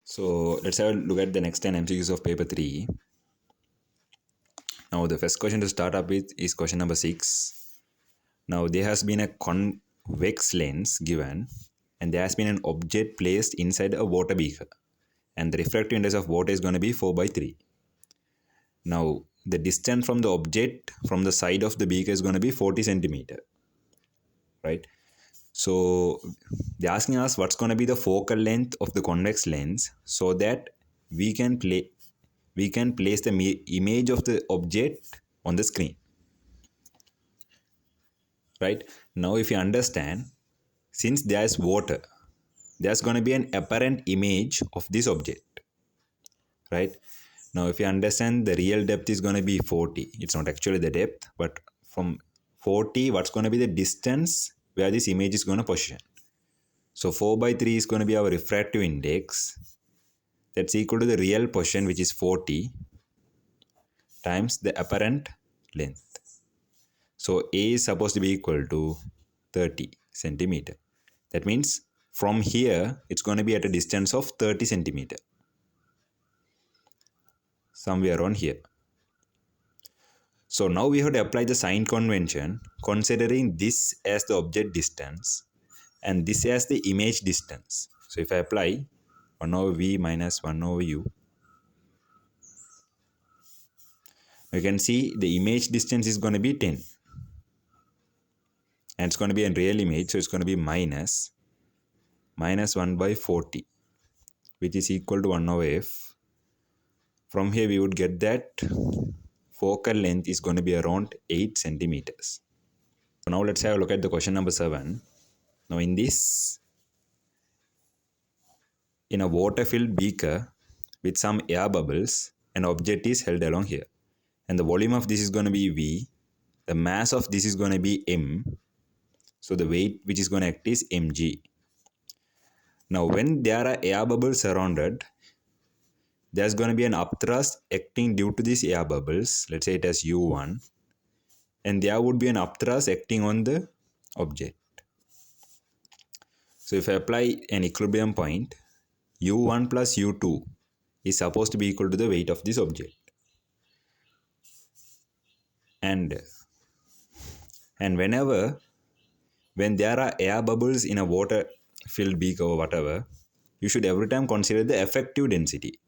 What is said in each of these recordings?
So let's have a look at the next 10 MCQs of paper 3. Now the first question to start up with is question number 6. Now there has been a convex lens given and there has been an object placed inside a water beaker and the refractive index of water is going to be 4 by 3. Now the distance from the object from the side of the beaker is going to be 40 centimeter, right? So they're asking us what's going to be the focal length of the convex lens so that we can place the image of the object on the screen, right? Now if you understand, since there is water, there's going to be an apparent image of this object, right? Now if you understand, the real depth is going to be 40. It's not actually the depth, but from 40, what's going to be the distance where this image is going to position? So 4 by 3 is going to be our refractive index. That's equal to the real position, which is 40, times the apparent length. So A is supposed to be equal to 30 centimeter. That means from here, it's going to be at a distance of 30 centimeter. Somewhere around here. So now we have to apply the sign convention, considering this as the object distance and this as the image distance. So if I apply 1 over V minus 1 over U, you can see the image distance is going to be 10. And it's going to be a real image, so it's going to be minus 1 by 40, which is equal to 1 over F. From here we would get that focal length is going to be around 8 centimeters. So now let's have a look at the question number 7. Now in this, in a water-filled beaker with some air bubbles, an object is held along here. And the volume of this is going to be V. The mass of this is going to be M. So the weight which is going to act is mg. Now when there are air bubbles surrounded, there's going to be an upthrust acting due to these air bubbles. Let's say it as U1. And there would be an upthrust acting on the object. So if I apply an equilibrium point, U1 plus U2 is supposed to be equal to the weight of this object. And when there are air bubbles in a water-filled beaker or whatever, you should every time consider the effective density,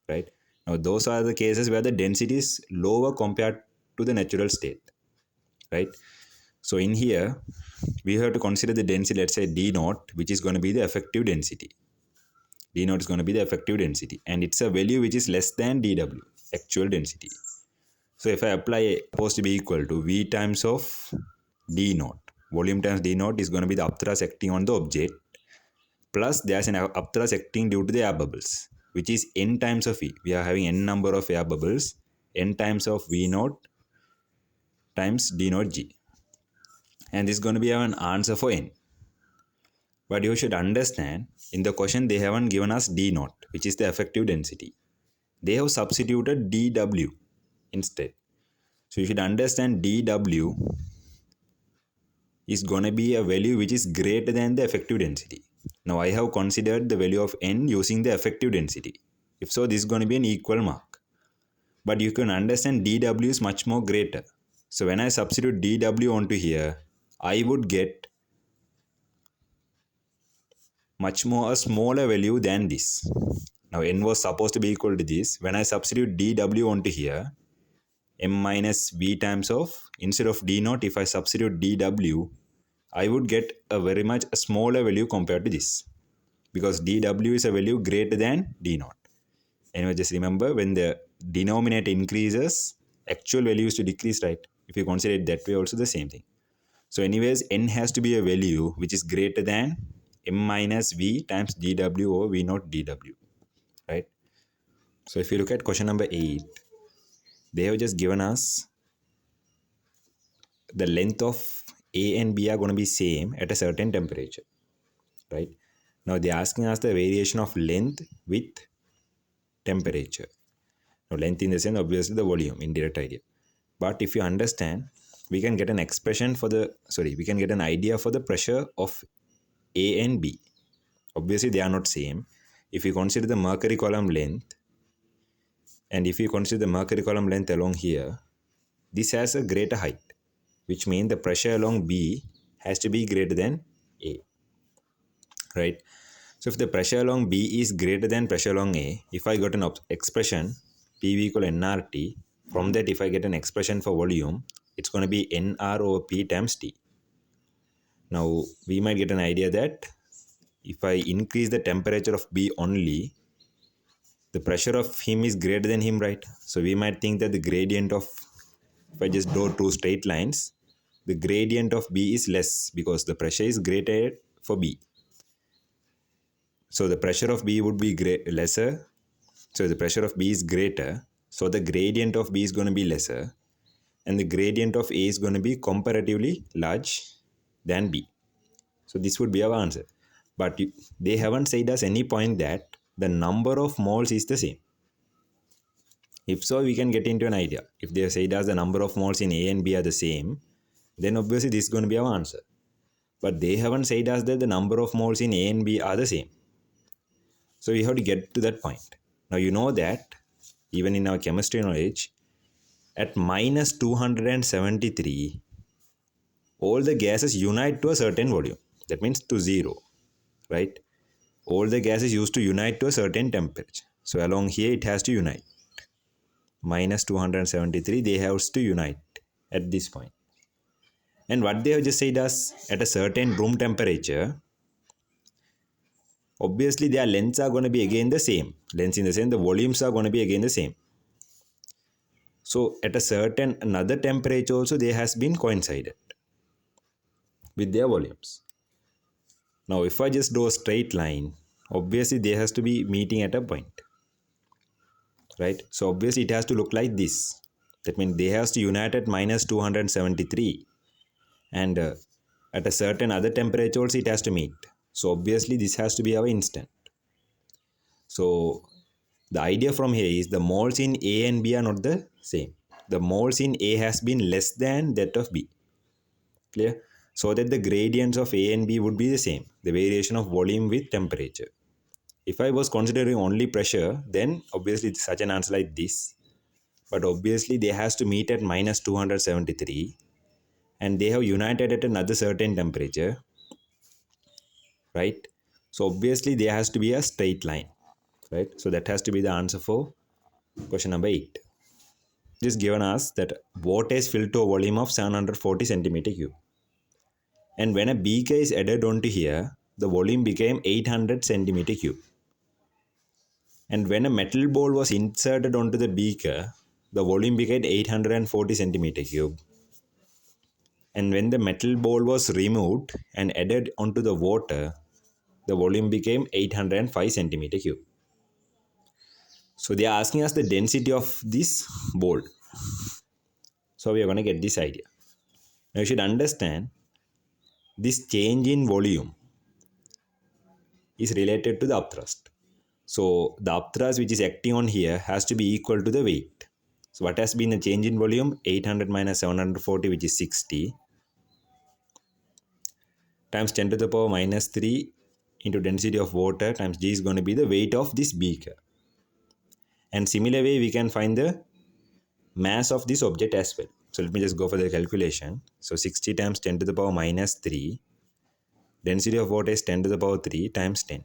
right? Now, those are the cases where the density is lower compared to the natural state, right? So, in here, we have to consider the density, let's say D naught, which is going to be the effective density. D naught is going to be the effective density, and it's a value which is less than dW, actual density. So, if I apply supposed to be equal to V times of D naught, volume times D naught is going to be the upthrust acting on the object, plus there's an upthrust acting due to the air bubbles, which is n times of V. We are having n number of air bubbles, n times of V naught times D naught G. And this is going to be an answer for n. But you should understand, in the question they haven't given us D naught, which is the effective density. They have substituted dW instead. So you should understand dW is going to be a value which is greater than the effective density. Now I have considered the value of n using the effective density. If so, this is going to be an equal mark. But you can understand dW is much more greater. So when I substitute dW onto here, I would get much more a smaller value than this. Now n was supposed to be equal to this. When I substitute dW onto here, m minus v times of, instead of d naught, if I substitute dW, I would get a very much a smaller value compared to this, because dW is a value greater than d naught. Anyway, just remember, when the denominator increases, actual value is to decrease, right? If you consider it that way, also the same thing. So anyways, n has to be a value which is greater than m minus v times dW over v naught dW, right? So if you look at question number 8, they have just given us the length of A and B are going to be same at a certain temperature, right? Now they're asking us the variation of length with temperature. Now length in the sense, obviously the volume, indirect idea. But if you understand, we can get an expression for we can get an idea for the pressure of A and B. Obviously they are not same. if you consider the mercury column length, and if you consider the mercury column length along here, this has a greater height, which means the pressure along B has to be greater than A, right? So if the pressure along B is greater than pressure along A, if I got an expression PV equal nRT, from that if I get an expression for volume, it's going to be nR over P times T. Now we might get an idea that if I increase the temperature of B only, the pressure of him is greater than him, right? So we might think that the gradient of, if I just draw two straight lines, the gradient of B is less because the pressure is greater for B. So the pressure of B would be lesser. So the pressure of B is greater. So the gradient of B is going to be lesser. And the gradient of A is going to be comparatively large than B. So this would be our answer. But they haven't said us any point that the number of moles is the same. If so, we can get into an idea. If they said us the number of moles in A and B are the same, then obviously this is going to be our answer. But they haven't said us that the number of moles in A and B are the same. So we have to get to that point. Now you know that even in our chemistry knowledge, at minus 273, all the gases unite to a certain volume. That means to 0, right? All the gases used to unite to a certain temperature. So along here it has to unite. Minus 273, they have to unite at this point. And what they have just said is at a certain room temperature, obviously their lengths are going to be again the same. Lengths in the sense the volumes are going to be again the same. So at a certain another temperature also they has been coincided with their volumes. Now if I just draw a straight line, obviously they has to be meeting at a point, right? So obviously it has to look like this. That means they has to unite at minus 273, and at a certain other temperature also it has to meet. So obviously this has to be our instant. So the idea from here is the moles in A and B are not the same. The moles in A has been less than that of B. Clear? So that the gradients of A and B would be the same. The variation of volume with temperature. If I was considering only pressure, then obviously it's such an answer like this. But obviously they has to meet at minus 273. And they have united at another certain temperature. Right? So obviously there has to be a straight line. Right? So that has to be the answer for question number 8. It is given us that water is filled to a volume of 740 centimeter cube. And when a beaker is added onto here, the volume became 800 centimeter cube. And when a metal ball was inserted onto the beaker, the volume became 840 centimeter cube. And when the metal ball was removed and added onto the water, the volume became 805 centimeter cube. So they are asking us the density of this ball. So we are going to get this idea. Now you should understand this change in volume is related to the upthrust. So the upthrust which is acting on here has to be equal to the weight. So what has been the change in volume? 800 minus 740, which is 60, times 10 to the power minus 3 into density of water times G is going to be the weight of this beaker. And similar way we can find the mass of this object as well. So let me just go for the calculation. So 60 times 10 to the power minus 3. Density of water is 10 to the power 3 times 10.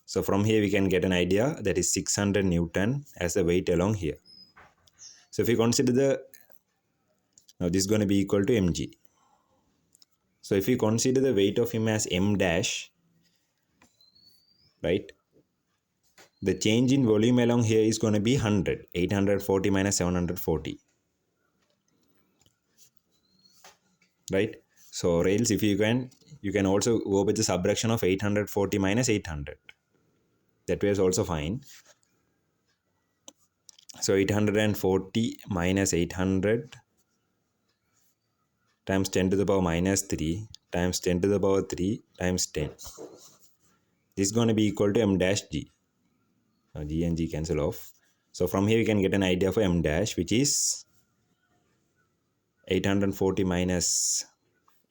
So from here we can get an idea that is 600 Newton as the weight along here. So if we consider now this is going to be equal to mg. So if we consider the weight of him as m dash, right, the change in volume along here is going to be 100. 840 minus 740. Right? So rails, if you can also go with the subtraction of 840 minus 800. That way is also fine. So 840 minus 800 times 10 to the power minus 3 times 10 to the power 3 times 10. This is going to be equal to m dash g. Now g and g cancel off. So from here we can get an idea for m dash, which is 840 minus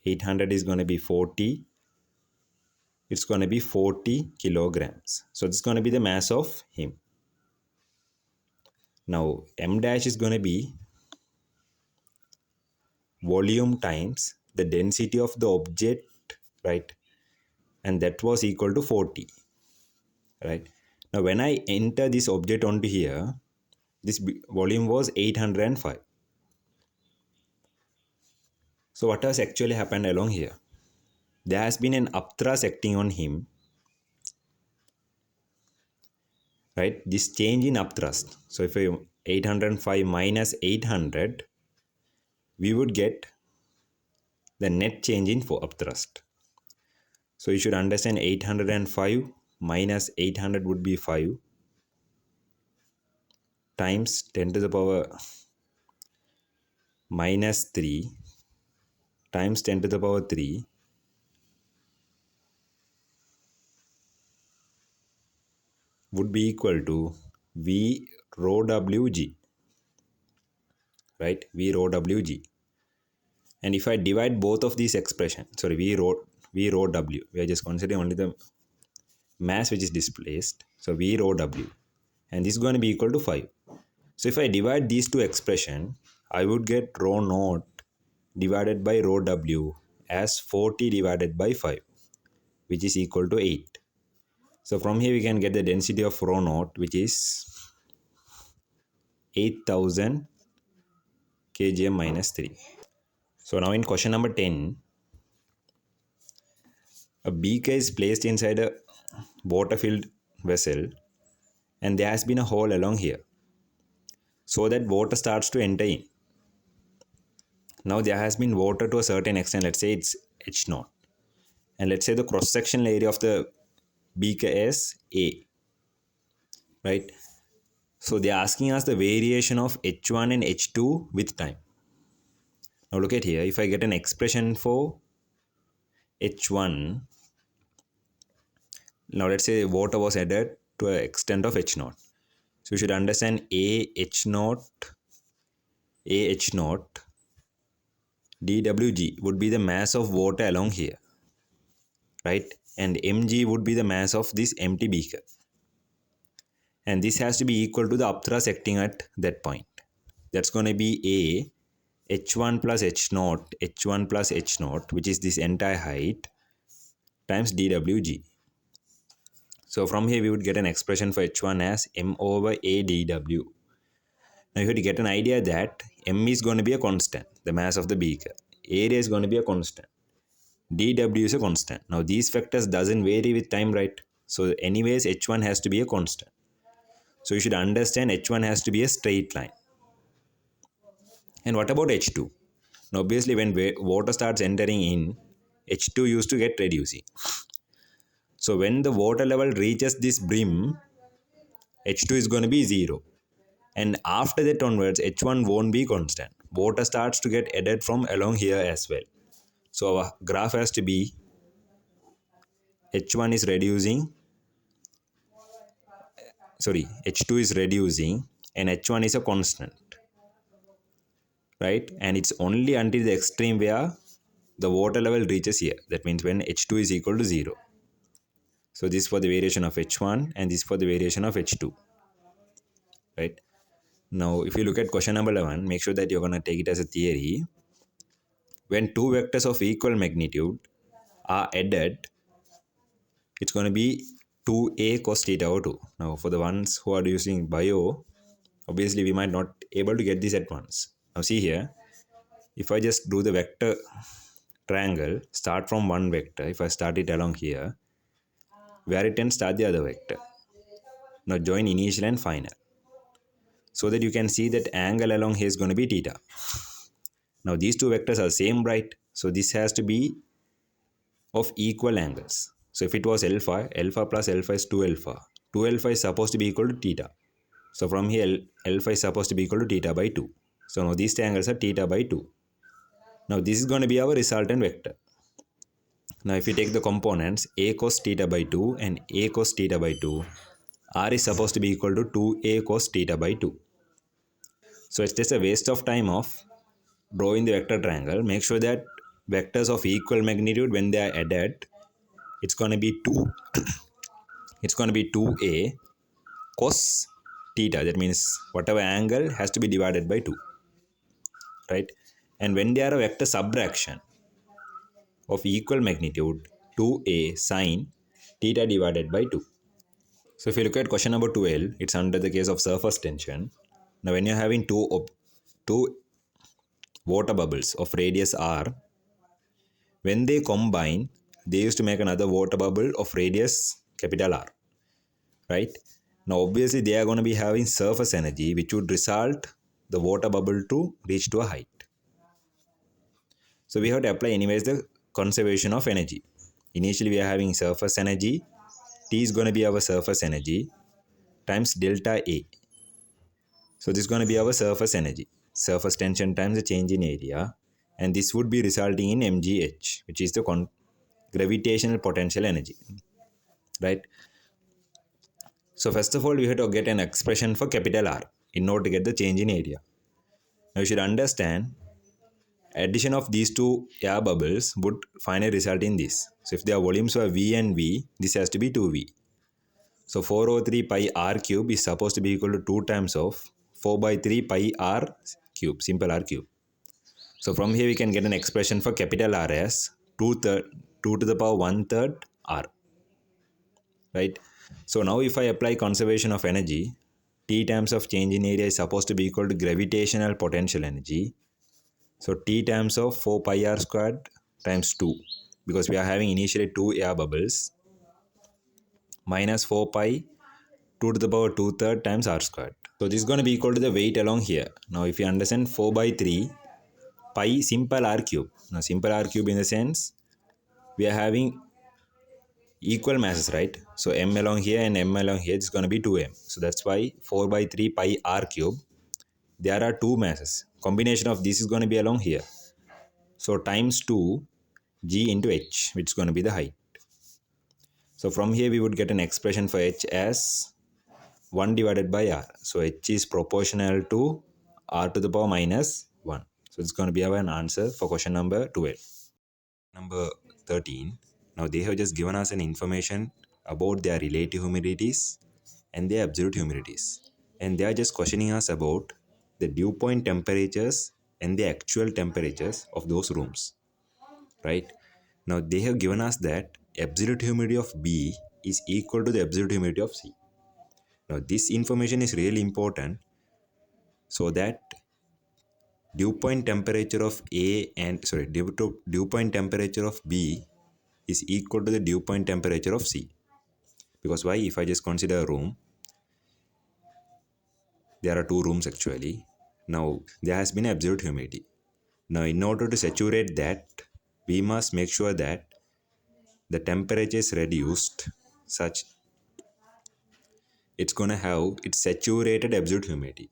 800 is going to be 40, it's going to be 40 kilograms. So this is going to be the mass of him. Now m dash is going to be volume times the density of the object, right? And that was equal to 40, right? Now when I enter this object onto here, this volume was 805. So what has actually happened along here? There has been an upthrust acting on him, right? This change in upthrust. So if I 805 minus 800, we would get the net change in for upthrust. So you should understand 805 minus 800 would be 5 times 10 to the power minus 3 times 10 to the power 3 would be equal to V rho WG, right? V rho WG. And if I divide both of these expressions, sorry, V rho W, we are just considering only the mass which is displaced. So V rho W. And this is going to be equal to 5. So if I divide these two expressions, I would get rho naught divided by rho W as 40 divided by 5, which is equal to 8. So from here we can get the density of rho naught, which is 8000 kgm minus 3. So now in question number 10, a beaker is placed inside a water-filled vessel and there has been a hole along here so that water starts to enter in. Now there has been water to a certain extent, let's say it's H naught. And let's say the cross-sectional area of the beaker is A, right? So they are asking us the variation of H1 and H2 with time. Now look at here, if I get an expression for H1, now let's say water was added to an extent of H naught. So you should understand H naught dWg would be the mass of water along here, right? And mg would be the mass of this empty beaker. And this has to be equal to the upthrust acting at that point. That's going to be H1 plus H naught, which is this entire height, times dWg. So from here we would get an expression for H1 as m over A dW. Now you have to get an idea that m is going to be a constant, the mass of the beaker. Area is going to be a constant. dW is a constant. Now these factors doesn't vary with time, right? So anyways H1 has to be a constant. So you should understand H1 has to be a straight line. And what about H2? Now obviously when water starts entering in, H2 used to get reducing. So when the water level reaches this brim, H2 is going to be 0. And after that onwards, H1 won't be constant. Water starts to get added from along here as well. So our graph has to be H1 is reducing, H2 is reducing and H1 is a constant, right? And it's only until the extreme where the water level reaches here. That means when H2 is equal to 0. So this for the variation of H1 and this for the variation of H2, right? Now if you look at question number 11, make sure that you're going to take it as a theory. When two vectors of equal magnitude are added, it's going to be 2a cos theta over 2. Now for the ones who are using bio, obviously we might not able to get this at once. Now see here, if I just do the vector triangle, start from one vector, if I start it along here, where it ends, start the other vector. Now join initial and final, so that you can see that angle along here is going to be theta. Now these two vectors are same, right? So this has to be of equal angles. So if it was alpha, alpha plus alpha is 2 alpha. 2 alpha is supposed to be equal to theta. So from here, alpha is supposed to be equal to theta by 2. So now these two angles are theta by 2. Now this is going to be our resultant vector. Now if you take the components a cos theta by 2 and a cos theta by 2, r is supposed to be equal to 2a cos theta by 2. So it's just a waste of time of drawing the vector triangle. Make sure that vectors of equal magnitude, when they are added, it's going to be 2 it's going to be 2a cos theta. That means whatever angle has to be divided by 2, right? And when they are a vector subtraction of equal magnitude, 2a sine theta divided by 2. So if you look at question number 12, it's under the case of surface tension. Now when you're having two water bubbles of radius r, when they combine, they used to make another water bubble of radius capital R, right? Now obviously they are going to be having surface energy, which would result the water bubble to reach to a height. So we have to apply anyways the conservation of energy. Initially we are having surface energy, T is going to be our surface energy times delta A. So this is going to be our surface energy, surface tension times the change in area, and this would be resulting in mgh, which is the gravitational potential energy, right? So first of all, we have to get an expression for capital R in order to get the change in area. Now you should understand, addition of these two air bubbles would finally result in this. So if their volumes were V and V, this has to be 2V. So 4 over 3 pi r cube is supposed to be equal to 2 times of 4 by 3 pi r cube, simple r cube. So from here we can get an expression for capital R as 2 to the power 1/3 r, right? So now if I apply conservation of energy, T times of change in area is supposed to be equal to gravitational potential energy. So T times of 4 pi r squared times 2, because we are having initially 2 air bubbles, minus 4 pi 2 to the power 2/3 times r squared. So this is going to be equal to the weight along here. Now if you understand 4 by 3 pi simple r cube. Now simple r cube in the sense we are having equal masses, right? So m along here and m along here is going to be 2m. So that's why 4 by 3 pi r cube, there are two masses. Combination of this is going to be along here. So times 2 g into h, which is going to be the height. So from here we would get an expression for h as 1 divided by r. So h is proportional to r to the power minus 1. So it's going to be our answer for question number 12. Number 13. Now they have just given us an information about their relative humidities and their absolute humidities. And they are just questioning us about the dew point temperatures and the actual temperatures of those rooms, right? Now they have given us that absolute humidity of B is equal to the absolute humidity of C. Now this information is really important, so that dew point temperature of dew point temperature of B is equal to the dew point temperature of C. Because why? If I just consider a room, there are two rooms actually. Now there has been absolute humidity. Now in order to saturate that, we must make sure that the temperature is reduced such it's going to have its saturated absolute humidity.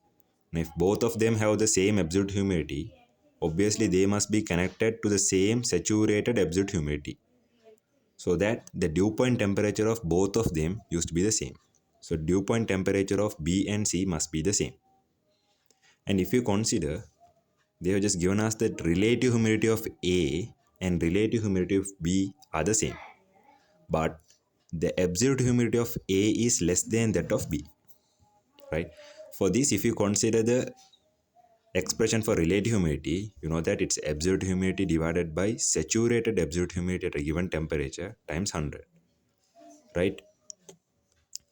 Now if both of them have the same absolute humidity, obviously they must be connected to the same saturated absolute humidity, so that the dew point temperature of both of them used to be the same. So dew point temperature of B and C must be the same. And if you consider, they have just given us that relative humidity of A and relative humidity of B are the same. But the absolute humidity of A is less than that of B, right? For this, if you consider the expression for relative humidity, you know that it's absolute humidity divided by saturated absolute humidity at a given temperature times 100, right?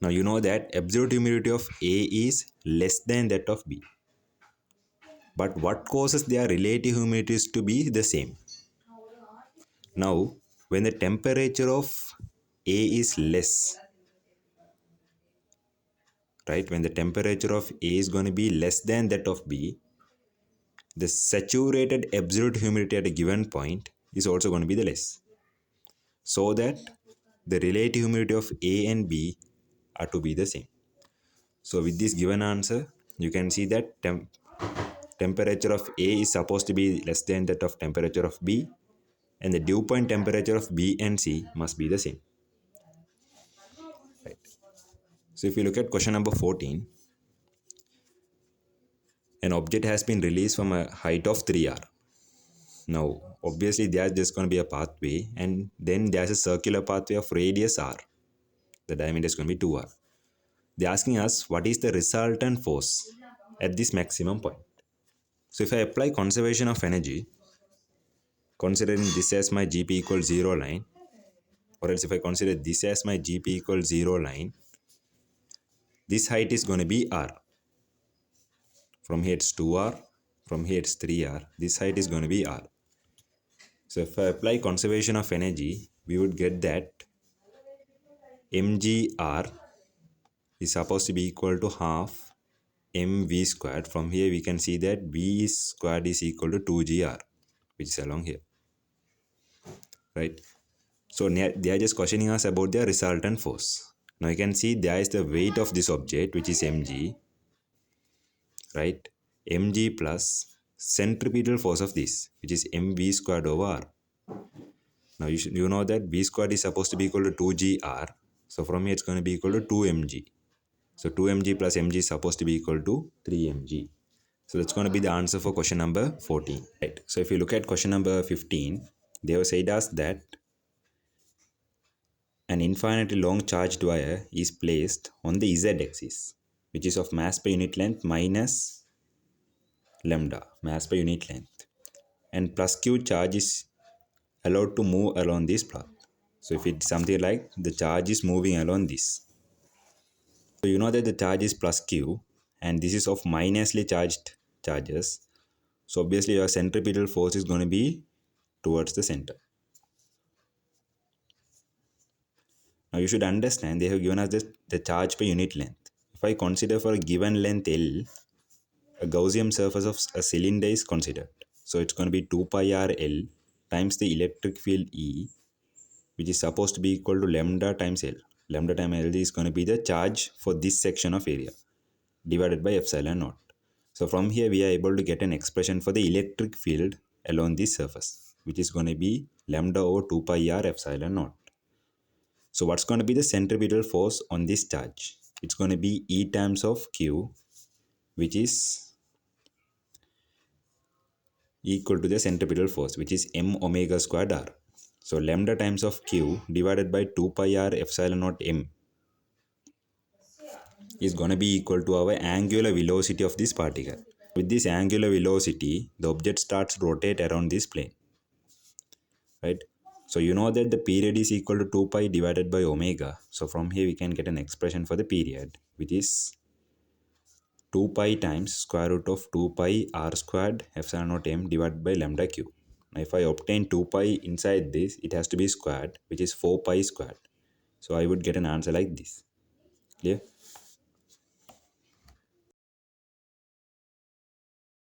Now you know that absolute humidity of A is less than that of B. But what causes their relative humidities to be the same? Now, when the temperature of A is less, right? When the temperature of A is going to be less than that of B, the saturated absolute humidity at a given point is also going to be the less. So that the relative humidity of A and B are to be the same. So with this given answer, you can see that temperature of A is supposed to be less than that of temperature of B, and the dew point temperature of B and C must be the same. Right. So if you look at question number 14, an object has been released from a height of 3r. Now, obviously, there's just going to be a pathway, and then there's a circular pathway of radius r. The diameter is going to be 2r. They're asking us what is the resultant force at this maximum point. So if I apply conservation of energy, considering this as my GP equals 0 line, or else if I consider this as my GP equals 0 line, this height is going to be r. From here it's 2r, from here it's 3r. This height is going to be r. So if I apply conservation of energy, we would get that mgr is supposed to be equal to half mv squared. From here we can see that v squared is equal to 2gr, which is along here, right? So they are just questioning us about the resultant force. Now you can see there is the weight of this object, which is mg, right? mg plus centripetal force of this, which is mv squared over r. Now you know that v squared is supposed to be equal to 2gr. So from here it's going to be equal to 2mg. So 2mg plus mg is supposed to be equal to 3mg. So that's going to be the answer for question number 14. Right. So if you look at question number 15, they have said us that an infinitely long charged wire is placed on the z-axis, which is of mass per unit length minus lambda, mass per unit length, and plus q charge is allowed to move along this path. So if it's something like the charge is moving along this. So you know that the charge is plus q, and this is of minusly charged charges. So obviously your centripetal force is going to be towards the center. Now you should understand they have given us the charge per unit length. If I consider for a given length L, a Gaussian surface of a cylinder is considered. So it's going to be 2 pi r L times the electric field E, which is supposed to be equal to lambda times L. Lambda times L is going to be the charge for this section of area divided by epsilon naught. So from here we are able to get an expression for the electric field along this surface, which is going to be lambda over 2 pi r epsilon naught. So what's going to be the centripetal force on this charge? It's going to be E times of Q, which is equal to the centripetal force, which is m omega squared r. So lambda times of Q divided by 2 pi r epsilon naught m is going to be equal to our angular velocity of this particle. With this angular velocity, the object starts to rotate around this plane, right? So you know that the period is equal to 2 pi divided by omega. So from here we can get an expression for the period, which is 2 pi times square root of 2 pi r squared epsilon naught m divided by lambda q. Now if I obtain 2 pi inside this, it has to be squared, which is 4 pi squared. So I would get an answer like this. Clear?